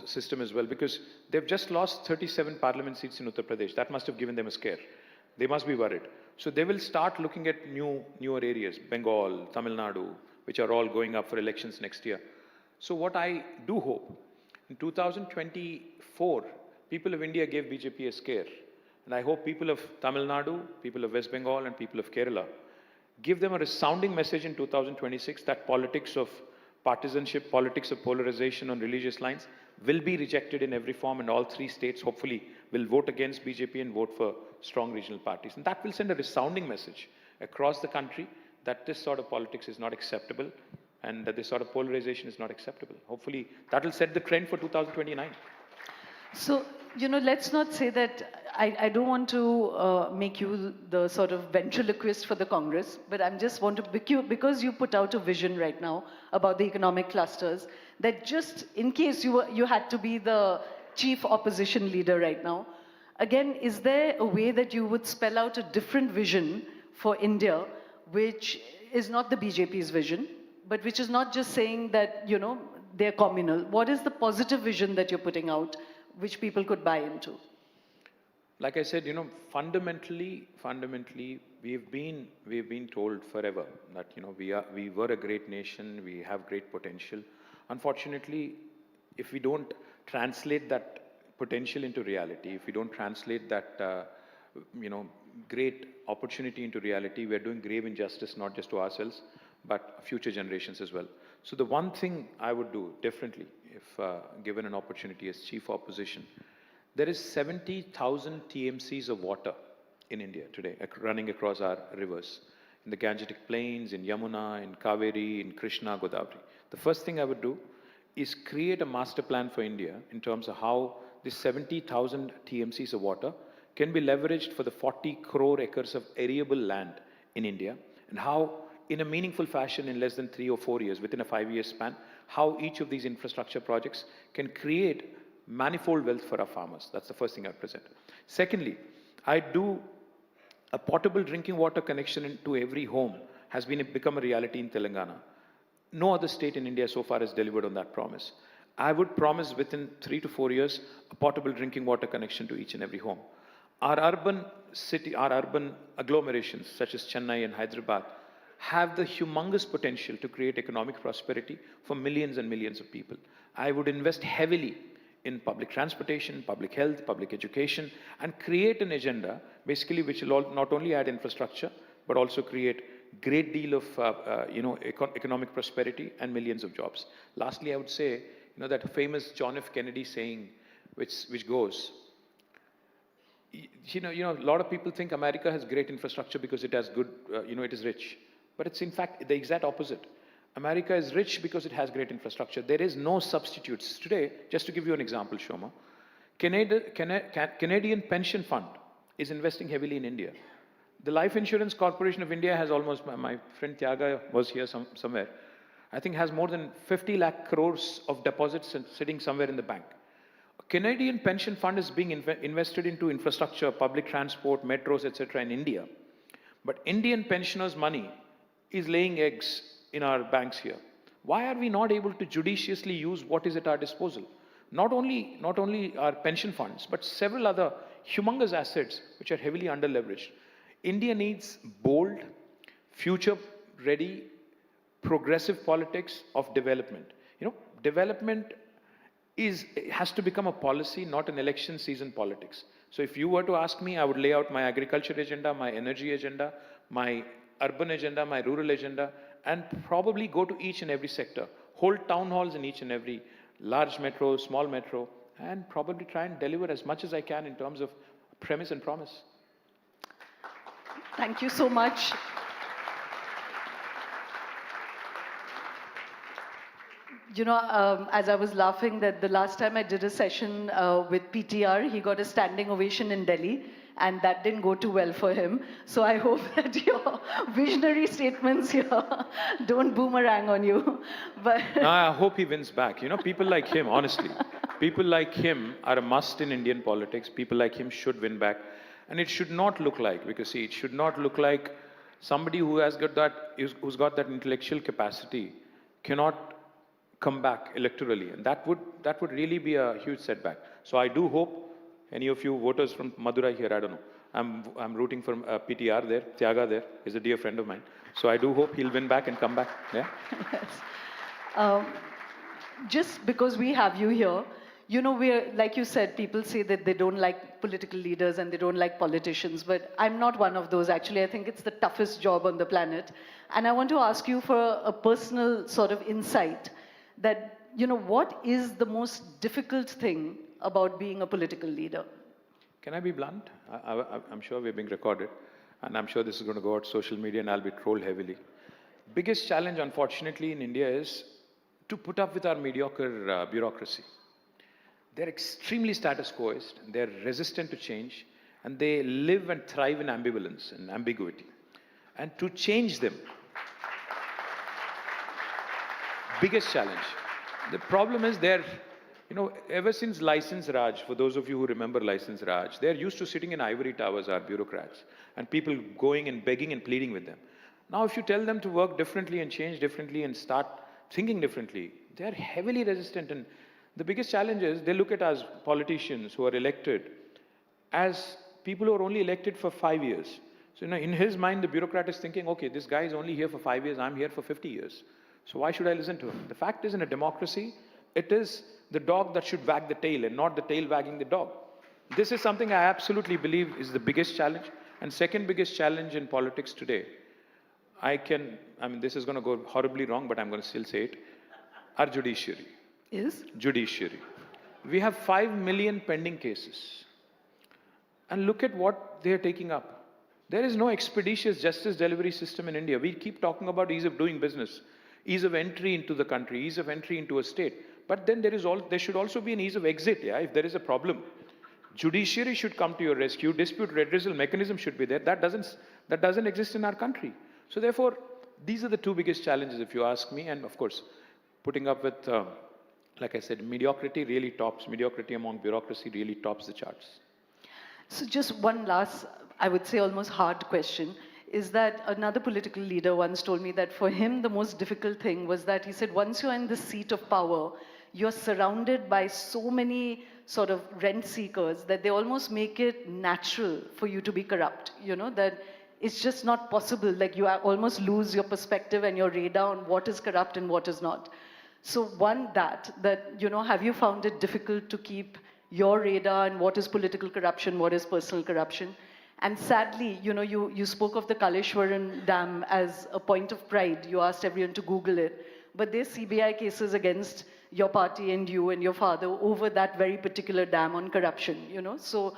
system as well, because they've just lost 37 parliament seats in Uttar Pradesh. That must have given them a scare. They must be worried. So they will start looking at newer areas, Bengal, Tamil Nadu, which are all going up for elections next year. So what I do hope, in 2024, people of India gave BJP a scare. And I hope people of Tamil Nadu, people of West Bengal, and people of Kerala give them a resounding message in 2026 that politics of partisanship, politics of polarization on religious lines will be rejected in every form, and all three states hopefully will vote against BJP and vote for strong regional parties. And that will send a resounding message across the country that this sort of politics is not acceptable and that this sort of polarization is not acceptable. Hopefully that will set the trend for 2029. So, let's not say that I don't want to make you the sort of ventriloquist for the Congress, but I'm just want to, because you put out a vision right now about the economic clusters, that just in case you had to be the chief opposition leader right now, again, is there a way that you would spell out a different vision for India, which is not the BJP's vision, but which is not just saying that, they're communal? What is the positive vision that you're putting out, which people could buy into? Like I said, fundamentally, we've been told forever that, we were a great nation, we have great potential. Unfortunately, if we don't translate that potential into reality, if we don't translate that, great opportunity into reality, we're doing grave injustice, not just to ourselves, but future generations as well. So the one thing I would do differently, if given an opportunity as chief opposition, there is 70,000 TMCs of water in India today, running across our rivers, in the Gangetic Plains, in Yamuna, in Kaveri, in Krishna, Godavari. The first thing I would do is create a master plan for India in terms of how this 70,000 TMCs of water can be leveraged for the 40 crore acres of arable land in India, and how, in a meaningful fashion, in less than 3 or 4 years, within a 5-year span, how each of these infrastructure projects can create manifold wealth for our farmers. That's the first thing I'd present. Secondly, I do a potable drinking water connection into every home has become a reality in Telangana. No other state in India so far has delivered on that promise. I would promise within 3 to 4 years a potable drinking water connection to each and every home. Our urban agglomerations such as Chennai and Hyderabad have the humongous potential to create economic prosperity for millions and millions of people. I would invest heavily in public transportation, public health, public education, and create an agenda basically which will not only add infrastructure, but also create great deal of economic prosperity and millions of jobs. Lastly, I would say, that famous John F. Kennedy saying, which goes, a lot of people think America has great infrastructure because it has good, it is rich. But it's in fact the exact opposite. America is rich because it has great infrastructure. There is no substitutes. Today, just to give you an example, Shoma, Canadian Pension Fund is investing heavily in India. The Life Insurance Corporation of India has almost, my friend Tyaga was here somewhere, I think has more than 50 lakh crores of deposits sitting somewhere in the bank. A Canadian pension fund is being invested into infrastructure, public transport, metros, etc. in India. But Indian pensioners' money is laying eggs in our banks here. Why are we not able to judiciously use what is at our disposal? Not only our pension funds, but several other humongous assets which are heavily under-leveraged. India needs bold, future-ready, progressive politics of development. Development has to become a policy, not an election season politics. So if you were to ask me, I would lay out my agriculture agenda, my energy agenda, my urban agenda, my rural agenda, and probably go to each and every sector, hold town halls in each and every large metro, small metro, and probably try and deliver as much as I can in terms of premise and promise. Thank you so much. As I was laughing that the last time I did a session with PTR, he got a standing ovation in Delhi, and that didn't go too well for him. So I hope that your visionary statements here don't boomerang on you. But no, I hope he wins back. People like him, honestly, people like him are a must in Indian politics. People like him should win back. And it should not look like, because see, it should not look like somebody who's got that intellectual capacity cannot come back electorally, and that would really be a huge setback. So I do hope any of you voters from Madurai here, I don't know, I'm rooting for PTR there, Tyaga there, is a dear friend of mine. So I do hope he'll win back and come back. Yeah. Yes. Um, just because we have you here, we're, like you said, people say that they don't like political leaders and they don't like politicians, but I'm not one of those. Actually, I think it's the toughest job on the planet. And I want to ask you for a personal sort of insight that, what is the most difficult thing about being a political leader? Can I be blunt? I'm sure we're being recorded, and I'm sure this is going to go out social media, and I'll be trolled heavily. Biggest challenge, unfortunately, in India is to put up with our mediocre bureaucracy. They're extremely status quoist, they're resistant to change, and they live and thrive in ambivalence and ambiguity. And to change them, biggest challenge. The problem is ever since License Raj, for those of you who remember License Raj, they're used to sitting in ivory towers, our bureaucrats, and people going and begging and pleading with them. Now, if you tell them to work differently and change differently and start thinking differently, they're heavily resistant. And the biggest challenge is they look at us politicians who are elected as people who are only elected for 5 years. So, in his mind, the bureaucrat is thinking, okay, this guy is only here for 5 years, I'm here for 50 years. So why should I listen to him? The fact is, in a democracy, it is the dog that should wag the tail and not the tail wagging the dog. This is something I absolutely believe is the biggest challenge. And second biggest challenge in politics today, this is going to go horribly wrong, but I'm going to still say it, our judiciary. Is? Judiciary. We have 5 million pending cases. And look at what they are taking up. There is no expeditious justice delivery system in India. We keep talking about ease of doing business, ease of entry into the country, ease of entry into a state. But then there should also be an ease of exit, if there is a problem. Judiciary should come to your rescue, dispute redressal mechanism should be there. That doesn't exist in our country. So therefore, these are the two biggest challenges, if you ask me. And of course, putting up with, like I said, mediocrity among bureaucracy really tops the charts. So just one last, I would say almost hard question, is that another political leader once told me that for him, the most difficult thing was that he said, once you're in the seat of power, you're surrounded by so many sort of rent seekers that they almost make it natural for you to be corrupt, that it's just not possible. Like you almost lose your perspective and your radar on what is corrupt and what is not. So have you found it difficult to keep your radar on what is political corruption, what is personal corruption? And sadly, you spoke of the Kaleshwaram Dam as a point of pride. You asked everyone to Google it. But there's CBI cases against your party and you and your father over that very particular dam on corruption, So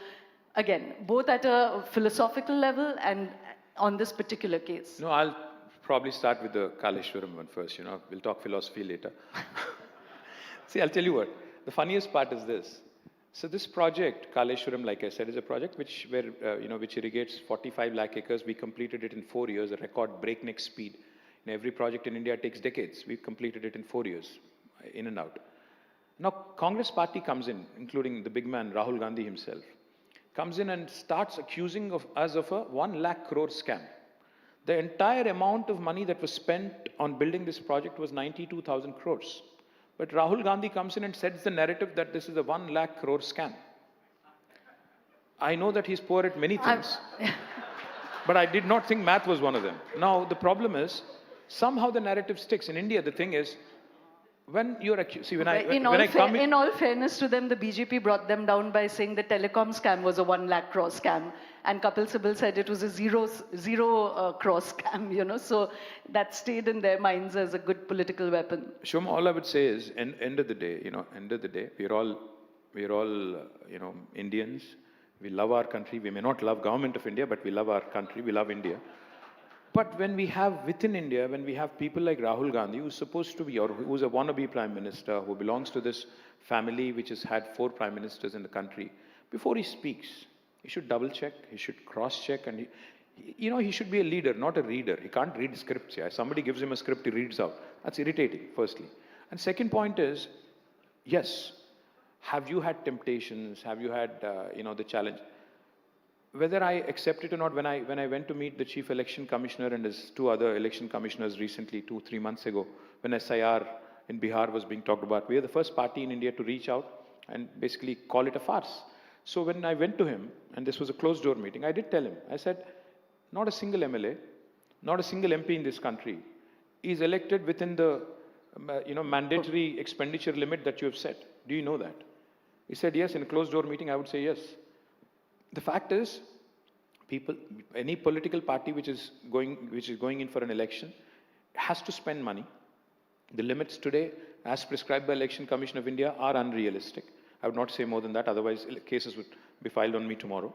again, both at a philosophical level and on this particular case. No, I'll probably start with the Kaleshwaram one first, We'll talk philosophy later. See, I'll tell you what. The funniest part is this. So this project, Kaleshwaram, like I said, is a project which irrigates 45 lakh acres. We completed it in 4 years, a record breakneck speed. Every project in India takes decades. We completed it in 4 years, in and out. Now, Congress party comes in, including the big man, Rahul Gandhi himself, comes in and starts accusing us of a 1 lakh crore scam. The entire amount of money that was spent on building this project was 92,000 crores. But Rahul Gandhi comes in and sets the narrative that this is a 1 lakh crore scam. I know that he's poor at many things, but I did not think math was one of them. Now, the problem is, somehow the narrative sticks. In India, the thing is, when you're accused, see, in all fairness to them, the BJP brought them down by saying the telecom scam was a 1 lakh crore scam. And Kapil Sibal said it was a zero crore scam, so that stayed in their minds as a good political weapon. Shoma, all I would say is, end of the day, we're all, Indians. We love our country. We may not love government of India, but we love our country. We love India. But when we have within India, when we have people like Rahul Gandhi, who's supposed to be, or who's a wannabe prime minister, who belongs to this family which has had 4 prime ministers in the country, before he speaks, he should double check, he should cross check, and he should be a leader, not a reader. He can't read scripts. Yeah? Somebody gives him a script, he reads out. That's irritating, firstly. And second point is, yes, have you had temptations? Have you had, the challenge? Whether I accept it or not, when I went to meet the Chief Election Commissioner and his 2 other election commissioners recently, 2-3 months ago, when SIR in Bihar was being talked about. We are the first party in India to reach out and basically call it a farce. So when I went to him, and this was a closed door meeting, I did tell him, I said, not a single MLA, not a single MP in this country is elected within the mandatory expenditure limit that you have set. Do you know that? He said, yes. In a closed door meeting, I would say yes. The fact is, any political party which is going in for an election has to spend money. The limits today, as prescribed by Election Commission of India, are unrealistic. I would not say more than that, otherwise cases would be filed on me tomorrow.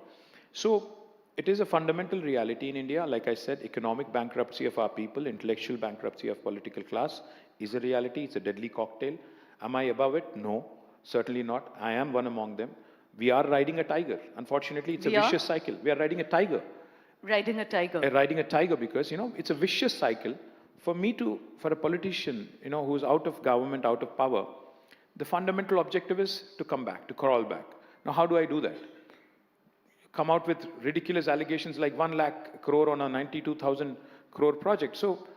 So it is a fundamental reality in India. Like I said, economic bankruptcy of our people, intellectual bankruptcy of political class is a reality. It's a deadly cocktail. Am I above it? No, certainly not. I am one among them. We are riding a tiger. Unfortunately, it's a vicious cycle. We are riding a tiger. Riding a tiger. Riding a tiger because, it's a vicious cycle. For a politician, who's out of government, out of power, the fundamental objective is to come back, to crawl back. Now, how do I do that? Come out with ridiculous allegations like 1 lakh crore on a 92,000 crore project. So,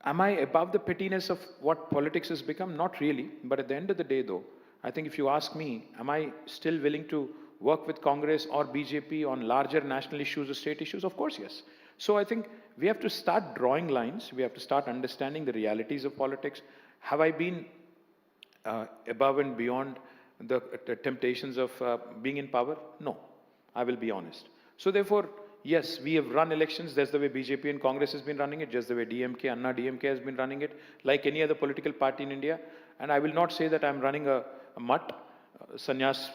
am I above the pettiness of what politics has become? Not really. But at the end of the day, though, I think if you ask me, am I still willing to work with Congress or BJP on larger national issues or state issues? Of course, yes. So I think we have to start drawing lines. We have to start understanding the realities of politics. Have I been above and beyond the temptations of being in power? No, I will be honest. So therefore, yes, we have run elections. That's the way BJP and Congress has been running it, just the way DMK, Anna DMK has been running it, like any other political party in India. And I will not say that I'm running a mutt, sannyas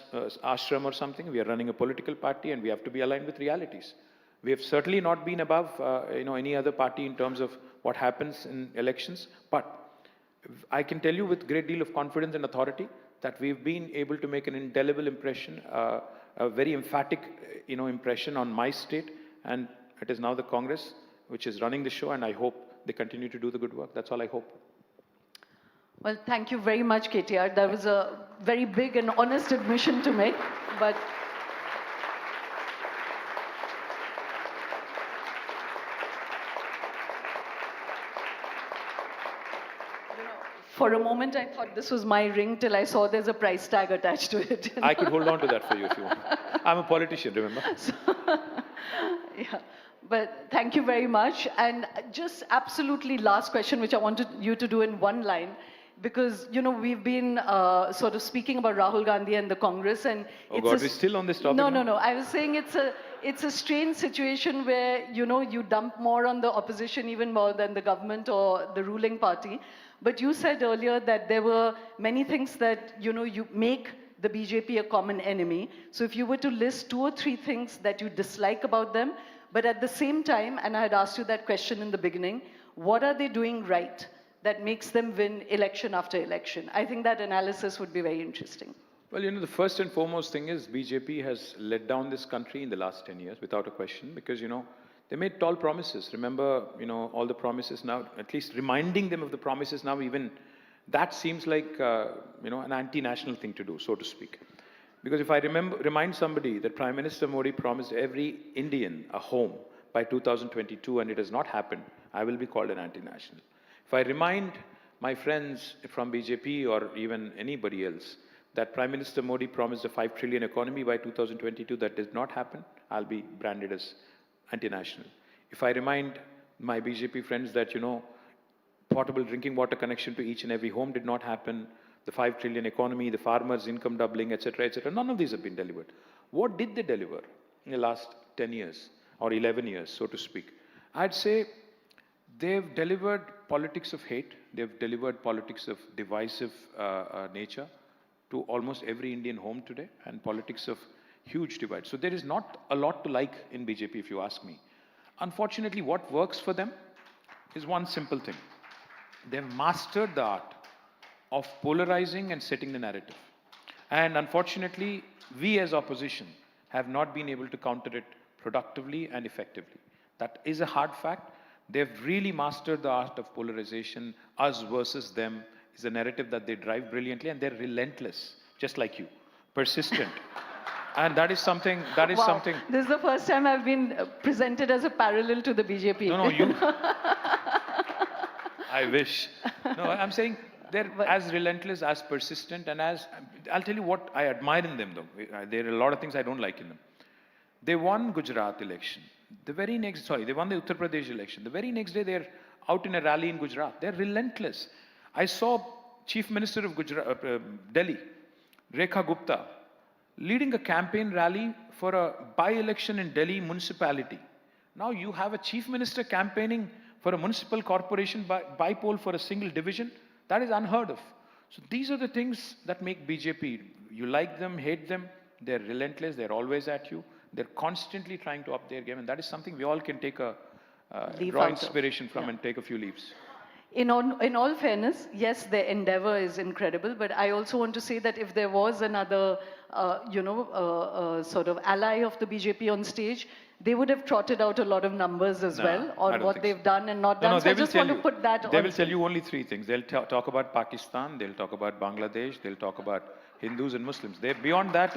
ashram or something. We are running a political party and we have to be aligned with realities. We have certainly not been above any other party in terms of what happens in elections. But I can tell you with great deal of confidence and authority that we've been able to make an indelible impression, a very emphatic impression on my state. And it is now the Congress which is running the show, and I hope they continue to do the good work. That's all I hope. Well, thank you very much, KTR. That was a very big and honest admission to make, but for a moment I thought this was my ring till I saw there's a price tag attached to it. I could hold on to that for you if you want. I'm a politician, remember? Yeah. But thank you very much. And just absolutely last question, which I wanted you to do in one line, because, we've been sort of speaking about Rahul Gandhi and the Congress. And oh God, we're still on this topic? No. I was saying it's a strange situation where, you dump more on the opposition, even more than the government or the ruling party. But you said earlier that there were many things that, you make the BJP a common enemy. So if you were to list 2 or 3 things that you dislike about them, but at the same time, and I had asked you that question in the beginning, what are they doing right that makes them win election after election? I think that analysis would be very interesting. Well, the first and foremost thing is BJP has let down this country in the last 10 years, without a question, because, they made tall promises. Remember, all the promises now, at least reminding them of the promises now, even that seems like, an anti-national thing to do, so to speak. Because if I remind somebody that Prime Minister Modi promised every Indian a home by 2022 and it has not happened, I will be called an anti-national. If I remind my friends from BJP or even anybody else that Prime Minister Modi promised a 5 trillion economy by 2022, that did not happen, I'll be branded as anti-national. If I remind my BJP friends that, portable drinking water connection to each and every home did not happen, the 5 trillion economy, the farmers' income doubling, etc., none of these have been delivered. What did they deliver in the last 10 years or 11 years, so to speak? I'd say they've delivered politics of hate. They've delivered politics of divisive nature to almost every Indian home today, and politics of huge divide. So there is not a lot to like in BJP, if you ask me. Unfortunately, what works for them is one simple thing. They've mastered the art of polarizing and setting the narrative. And unfortunately, we as opposition have not been able to counter it productively and effectively. That is a hard fact. They've really mastered the art of polarization. Us versus them is a narrative that they drive brilliantly, and they're relentless, just like you, persistent. And that is something, something. This is the first time I've been presented as a parallel to the BJP. No, you. I wish. No, I'm saying they're But- as relentless, as persistent, and as I'll tell you what I admire in them, though. There are a lot of things I don't like in them. They won Gujarat election. They won the Uttar Pradesh election. The very next day, they're out in a rally in Gujarat. They're relentless. I saw Chief Minister of Gujarat, Delhi, Rekha Gupta, leading a campaign rally for a by-election in Delhi municipality. Now you have a chief minister campaigning for a municipal corporation by-poll for a single division. That is unheard of. So these are the things that make BJP. You like them, hate them, they're relentless, they're always at you. They're constantly trying to up their game, and that is something we all can take Leaf draw out of. inspiration from Yeah. and take a few leaves. In all fairness, yes, their endeavor is incredible, but I also want to say that if there was another, sort of ally of the BJP on stage, they would have trotted out a lot of numbers as No, well I on don't what think they've so. done and not No, done. no, So they I will just tell want to you. put that They on will tell stage. you only three things. They'll talk about Pakistan. They'll talk about Bangladesh. They'll talk about Hindus and Muslims. Beyond that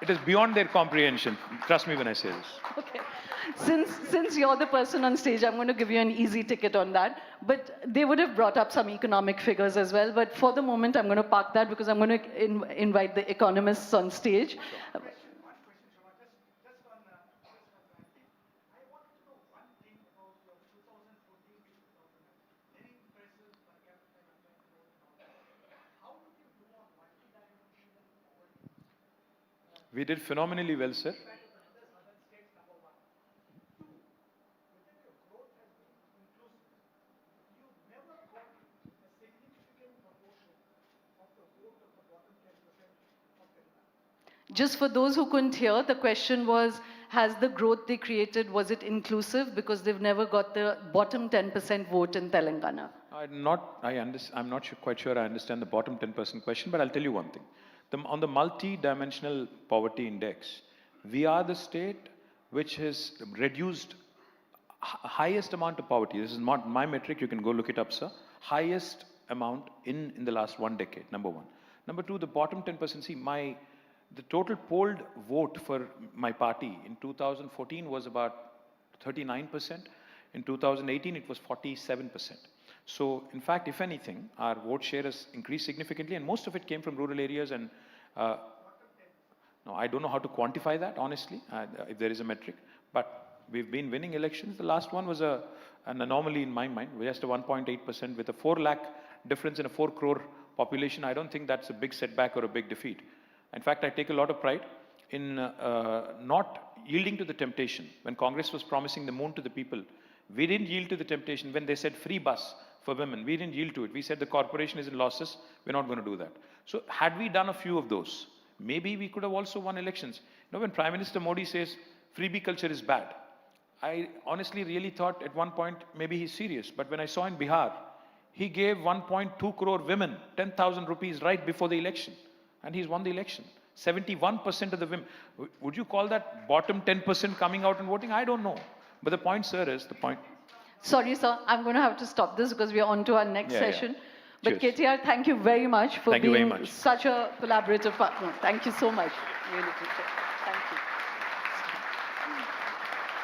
it is beyond their comprehension. Trust me when I say this. Okay. Since you're the person on stage, I'm going to give you an easy ticket on that. But they would have brought up some economic figures as well. But for the moment, I'm going to park that because I'm going to invite the economists on stage. We did phenomenally well, sir. Just for those who couldn't hear, the question was, has the growth they created, was it inclusive? Because they've never got the bottom 10% vote in Telangana. I'm not quite sure I understand the bottom 10% question, but I'll tell you one thing. On the multi-dimensional poverty index, we are the state which has reduced highest amount of poverty. This is not my metric. You can go look it up, sir. Highest amount in the last 1 decade, number one. Number two, the bottom 10%. See, the total polled vote for my party in 2014 was about 39%. In 2018, it was 47%. So, in fact, if anything, our vote share has increased significantly, and most of it came from rural areas. And no, I don't know how to quantify that, honestly, if there is a metric. But we've been winning elections. The last one was an anomaly in my mind. We're just a 1.8% with a 4 lakh difference in a 4 crore population. I don't think that's a big setback or a big defeat. In fact, I take a lot of pride in not yielding to the temptation. When Congress was promising the moon to the people, we didn't yield to the temptation. When they said free bus for women, we didn't yield to it. We said the corporation is in losses, we're not going to do that. So had we done a few of those, maybe we could have also won elections. You know, when Prime Minister Modi says freebie culture is bad, I honestly really thought at one point maybe he's serious. But when I saw in Bihar, he gave 1.2 crore women 10,000 rupees right before the election. And he's won the election. 71% of the women. Would you call that bottom 10% coming out and voting? I don't know. But the point, sir, is the point. Sorry, sir, I'm going to have to stop this because we're on to our next session. But Cheers. KTR, thank you very much for Thank you very being much. such a collaborative partner. Thank you so much. Really appreciate it. Thank you.